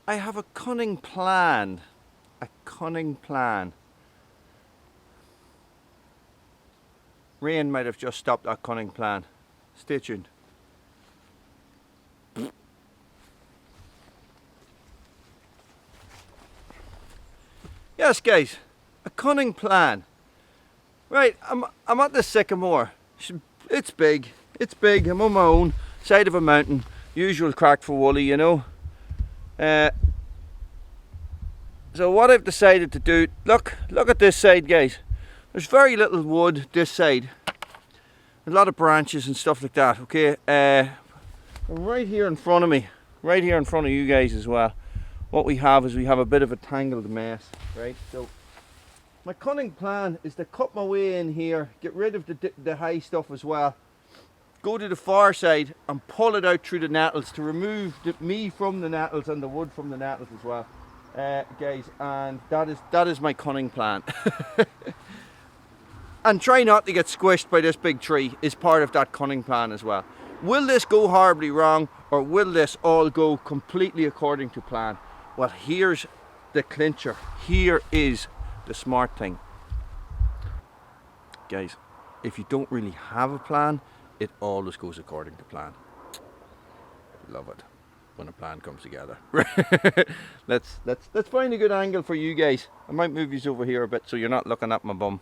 I have a cunning plan. A cunning plan. Rain might have just stopped that cunning plan. Stay tuned. Yes, guys, a cunning plan. Right, I'm at the sycamore. It's big. It's big. I'm on my own side of a mountain. Usual crack for Wooly, you know. So what I've decided to do, look at this side, guys. There's very little wood this side. A lot of branches and stuff like that, okay? Right here in front of me, right here in front of you guys as well, what we have is we have a bit of a tangled mess, right? So my cunning plan is to cut my way in here, get rid of the high stuff as well, go to the far side and pull it out through the nettles to remove me from the nettles and the wood from the nettles as well, guys. And that is my cunning plan. And try not to get squished by this big tree is part of that cunning plan as well. Will this go horribly wrong, or will this all go completely according to plan? Well, here's the clincher. Here is the smart thing. Guys, if you don't really have a plan, it always goes according to plan. Love it when a plan comes together. Let's find a good angle for you guys. I might move you over here a bit so you're not looking at my bum.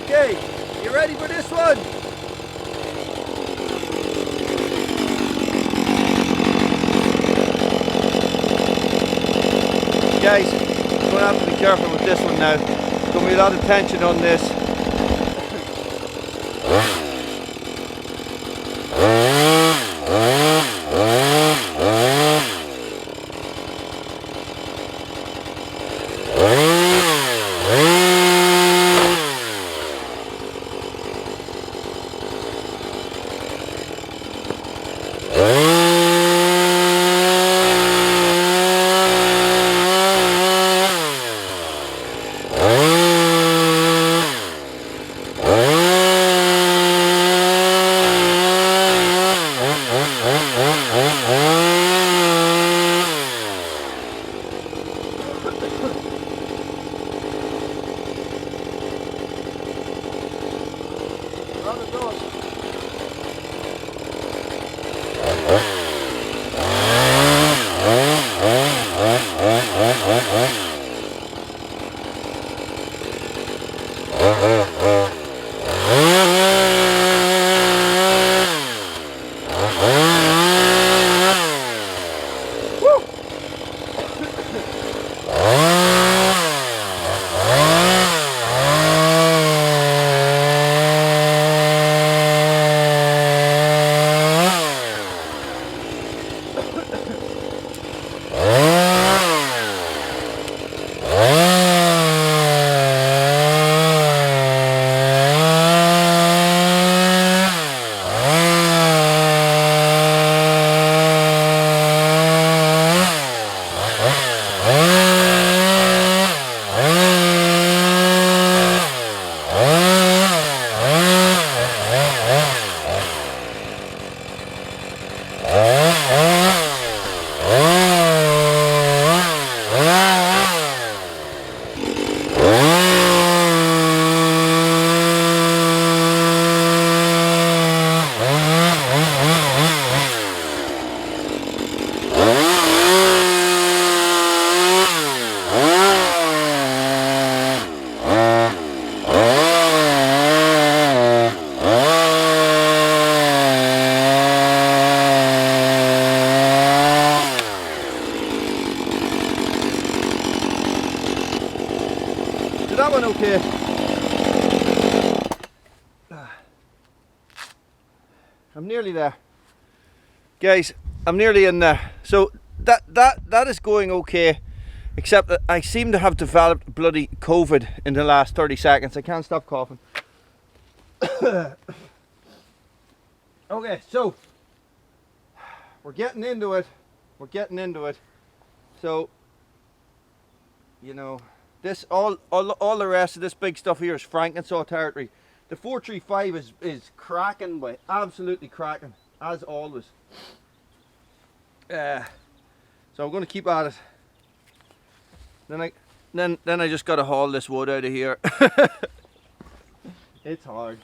Okay, you ready for this one? Guys, I'm going to have to be careful with this one now. There's going to be a lot of tension on this. Okay. I'm nearly there. Guys, I'm nearly in there. So that is going okay, except that I seem to have developed bloody COVID in the last 30 seconds. I can't stop coughing. Okay, so we're getting into it. We're getting into it. So, you know, this all the rest of this big stuff here is Frankensaw territory. The 435 is cracking, boy, absolutely cracking, as always. So I'm going to keep at it. Then I just got to haul this wood out of here. It's hard.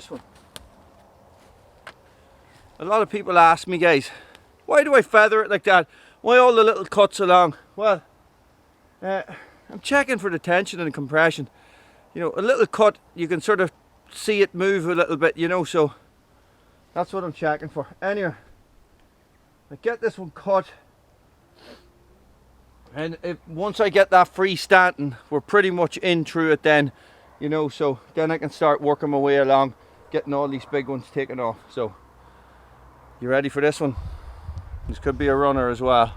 this one. A lot of people ask me, guys, why do I feather it like that? Why all the little cuts along? Well, I'm checking for the tension and the compression. You know, a little cut, you can sort of see it move a little bit, you know, so that's what I'm checking for. Anyway, I get this one cut, and once I get that freestanding, we're pretty much in through it then, you know, so then I can start working my way along, getting all these big ones taken off. So, you ready for this one? This could be a runner as well.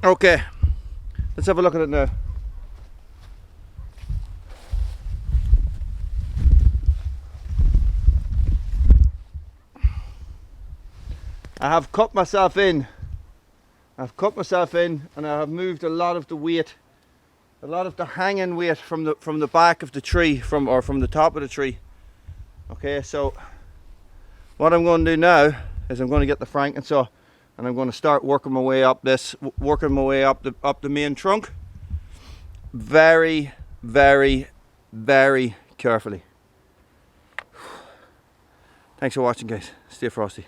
Okay, let's have a look at it now. I have cut myself in. I've cut myself in, and I have moved a lot of the weight, a lot of the hanging weight from the back of the tree, from the top of the tree. Okay, so what I'm going to do now is I'm going to get the Frankensaw, and I'm going to start working my way up the main trunk, very, very, very carefully. Thanks for watching, guys. Stay frosty.